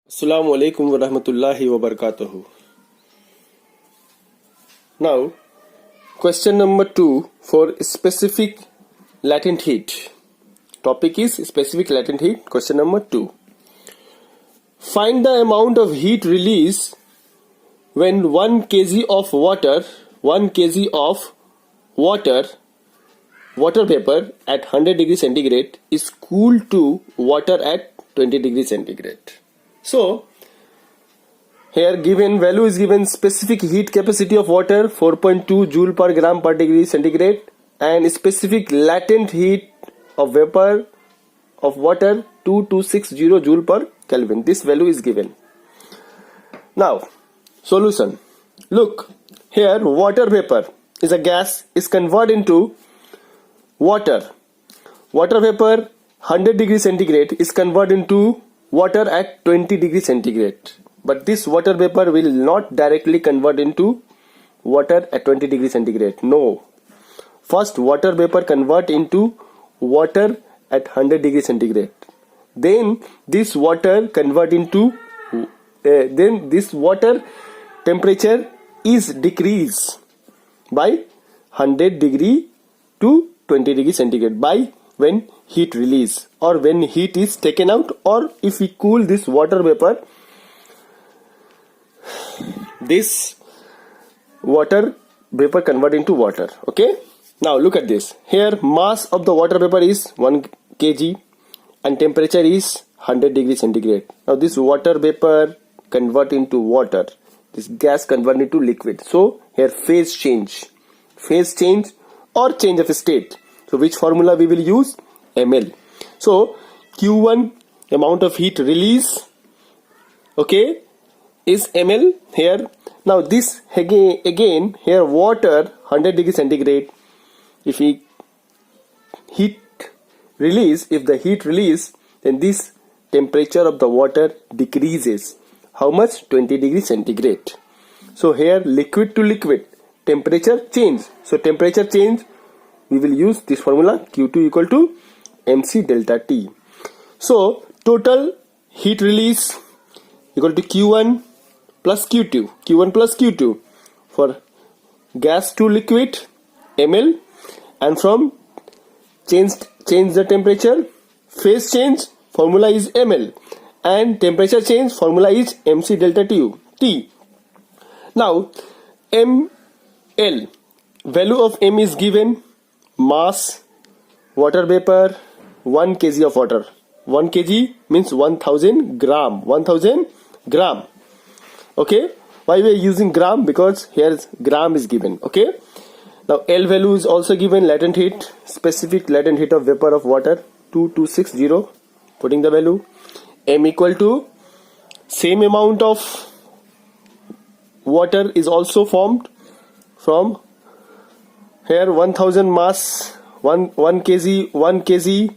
Assalamu alaikum wa rahmatullahi wa barakatuhu. Now, question number 2 for specific latent heat. Topic is specific latent heat. Question number 2. Find the amount of heat release when 1 kg of water vapor at 100 degrees centigrade is cooled to water at 20 degrees centigrade. So, here given value is given specific heat capacity of water 4.2 joule per gram per degree centigrade and specific latent heat of vapor of water 2260 joule per Kelvin. This value is given. Now, solution. Look, here water vapor is a gas is converted into water. Water vapor 100 degrees centigrade is converted into water at 20 degrees centigrade. But this water vapor will not directly convert into water at 20 degrees centigrade. No. First water vapor convert into water at 100 degrees centigrade. Then this water convert into then this water temperature is decreased by 100 degree to 20 degree centigrade by when heat release or when heat is taken out, or if we cool this water vapor, this water vapor convert into water. Okay, now look at this. Here mass of the water vapor is 1 kg and temperature is 100 degrees centigrade. Now this water vapor convert into water, this gas convert into liquid. So here phase change or change of state. So which formula we will use? ml. So Q1 amount of heat release, okay, is ml here. Now this again here water 100 degree centigrade, if the heat release, then this temperature of the water decreases. How much? 20 degree centigrade. So here liquid to liquid temperature change. So temperature change, we will use this formula Q2 equal to mc delta T. So total heat release equal to Q1 plus Q2 for gas to liquid ml, and from change the temperature, phase change formula is ml, and temperature change formula is mc delta T. Now ml, value of m is given, mass water vapor 1 kg of water. 1 kg means 1000 gram. Okay, why we are using gram? Because here gram is given. Okay, now L value is also given, latent heat, specific latent heat of vapor of water 2260, putting the value. M equal to same amount of water is also formed from here 1000 mass, 1 kg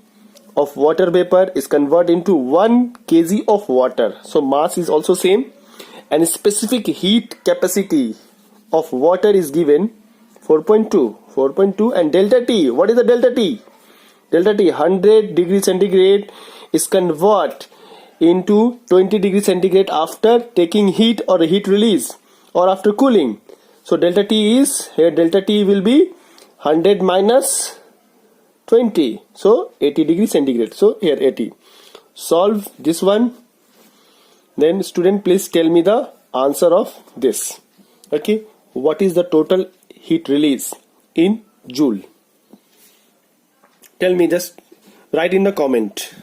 of water vapor is converted into 1 kg of water. So mass is also same, and specific heat capacity of water is given 4.2 and delta T. What is the delta T? Delta T 100 degree centigrade is convert into 20 degree centigrade after taking heat or heat release or after cooling. So delta T is here, delta T will be 100 minus 20, so 80 degree centigrade. So here 80. Solve this one. Then student, please tell me the answer of this. Okay, what is the total heat release in joule? Tell me, just write in the comment.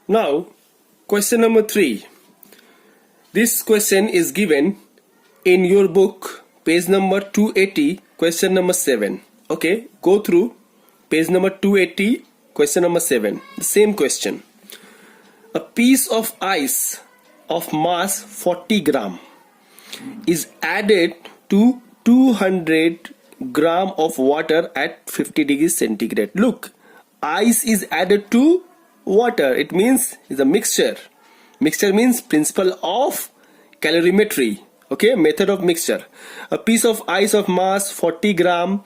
Now question number 3. This question is given in your book, page number 280, question number 7. Okay, go through page number 280, question number 7. The same question. A piece of ice of mass 40 gram is added to 200 gram of water at 50 degrees centigrade. Look, ice is added to water. It means it's a mixture. Mixture means principle of calorimetry. Okay, method of mixture. A piece of ice of mass 40 gram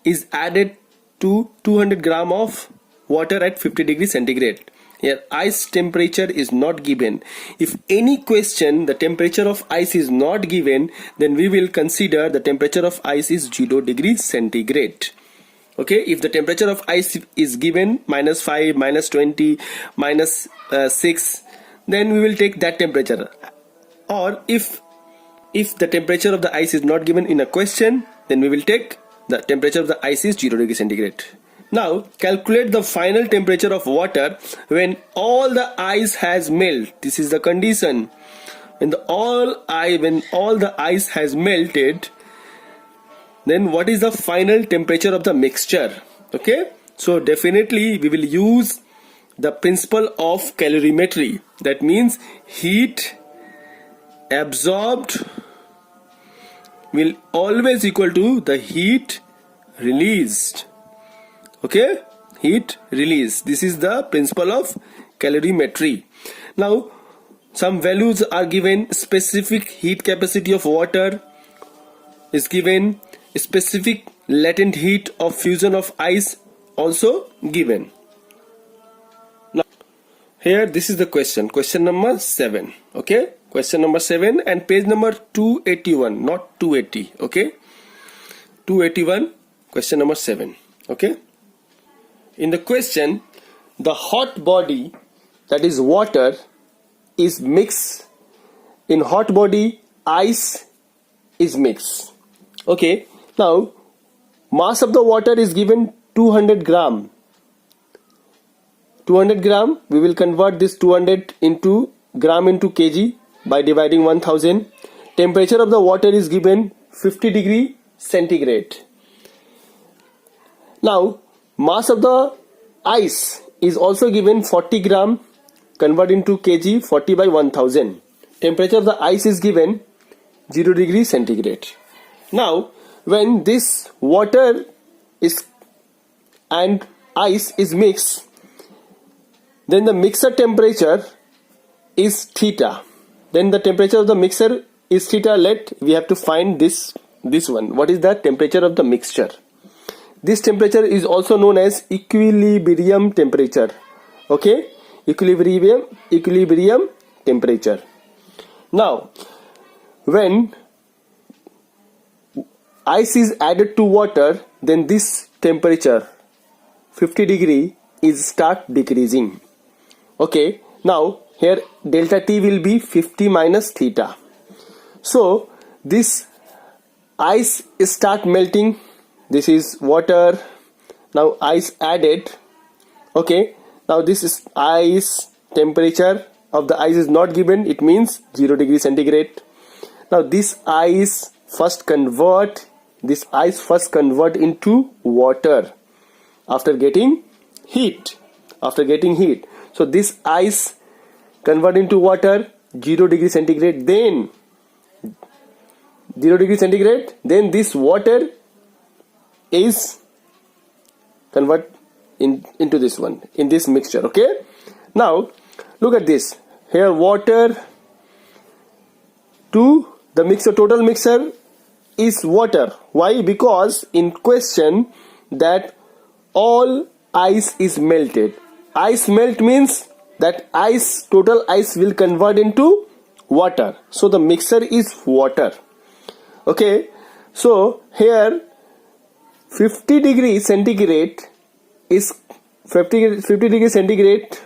is added to 200 gram of water at 50 degrees centigrade, Here ice temperature is not given. If any question the temperature of ice is not given, then we will consider the temperature of ice is 0 degrees centigrade. Okay, if the temperature of ice is given -5, -20, -6, then we will take that temperature. Or if the temperature of the ice is not given in a question, then we will take the temperature of the ice is 0 degree centigrade. Now calculate the final temperature of water when all the ice has melted. This is the condition. When all the ice has melted, then what is the final temperature of the mixture? Okay, so definitely we will use the principle of calorimetry. That means heat absorbed will always equal to the heat released. Okay, heat release. This is the principle of calorimetry. Now some values are given. Specific heat capacity of water is given. Specific latent heat of fusion of ice also given. Now here this is the question number 7. Okay, question number 7 and page number 281, not 280. Okay, 281, question number 7. Okay, in the question, the hot body, that is water, is mixed. In hot body, ice is mixed. Okay, now mass of the water is given 200 gram. 200 gram, we will convert this 200 into gram into kg by dividing 1000. Temperature of the water is given 50 degree centigrade. Now mass of the ice is also given 40 gram, convert into kg, 40 by 1000. Temperature of the ice is given 0 degree centigrade. Now when this water is and ice is mixed, then the mixer temperature is theta. Then the temperature of the mixer is theta. We have to find this one. What is the temperature of the mixture? This temperature is also known as equilibrium temperature. Okay, equilibrium temperature. Now when ice is added to water, then this temperature 50 degree is start decreasing. Okay, now here delta T will be 50 minus theta. So this ice start melting. This is water. Now ice added. Okay, now this is ice. Temperature of the ice is not given. It means 0 degree centigrade. Now this ice first convert into water after getting heat. So this ice convert into water 0 degree centigrade, then 0 degree centigrade, then this water is convert into this one, in this mixture. Okay, now look at this. Here water to the mixer, total mixer is water. Why? Because in question that all ice is melted. Ice melt means that total ice will convert into water. So the mixer is water. Okay, so here 50 degree centigrade is 50 degree centigrade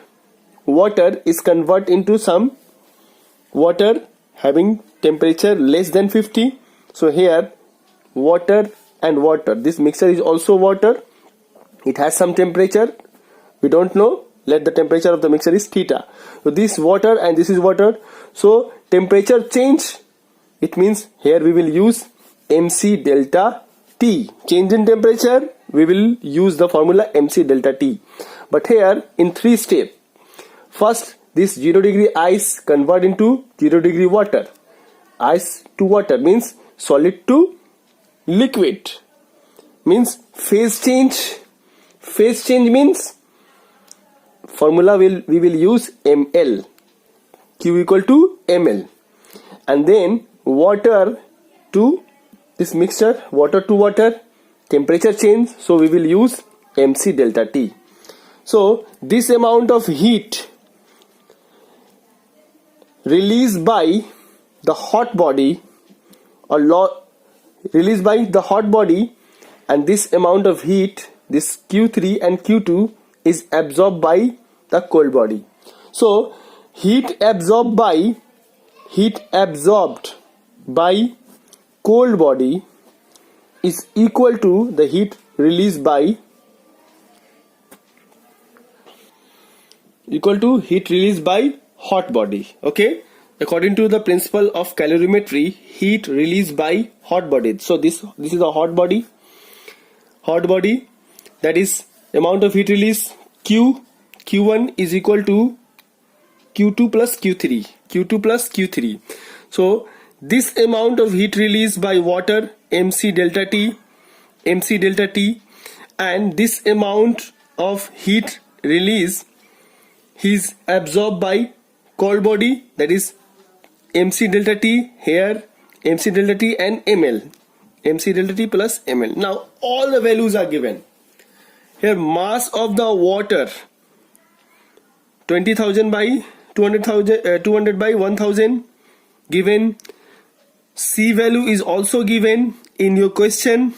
water is convert into some water having temperature less than 50. So here water and water, this mixture is also water. It has some temperature, we don't know. Let the temperature of the mixture is theta. So this water and this is water. So temperature change, it means here we will use MC delta T. Change in temperature, we will use the formula MC delta T. But here in 3 steps. First, this 0 degree ice convert into 0 degree water. Ice to water means solid to liquid. Means phase change. Phase change means formula we will use ml. Q equal to ml. And then water to this mixture, water to water, temperature change. So we will use MC delta T. So this amount of heat released by the hot body released by the hot body, and this amount of heat, this Q3 and Q2, is absorbed by the cold body. So heat absorbed by cold body is equal to the heat released by hot body. Okay, according to the principle of calorimetry, heat released by hot body. So this is a hot body, that is amount of heat release Q1 is equal to Q2 plus Q3. So this amount of heat released by water, MC delta T, and this amount of heat release is absorbed by cold body, that is MC delta T here, MC delta T and ml, MC delta T plus ml. Now all the values are given. Here mass of the water 20,000 by 200 by 1000 given. C value is also given in your question.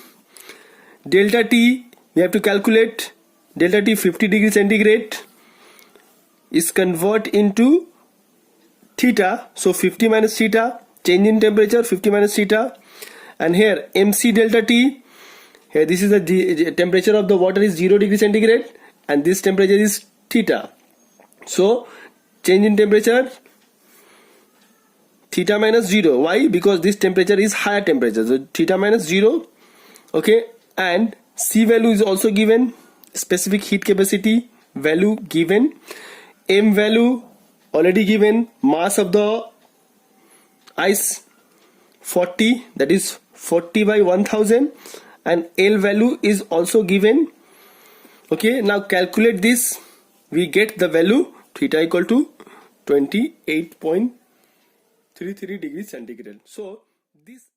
Delta T we have to calculate. Delta T 50 degrees centigrade is convert into theta, so 50 minus theta, change in temperature 50 minus theta. And here MC delta T, here this is the temperature of the water is 0 degree centigrade and this temperature is theta, so change in temperature theta minus 0. Why? Because this temperature is higher temperature, so theta minus 0. Okay, and C value is also given, specific heat capacity value given, M value already given, mass of the ice 40, that is 40 by 1000, and L value is also given. Okay, now calculate this, we get the value theta equal to 28.33 degrees centigrade. So this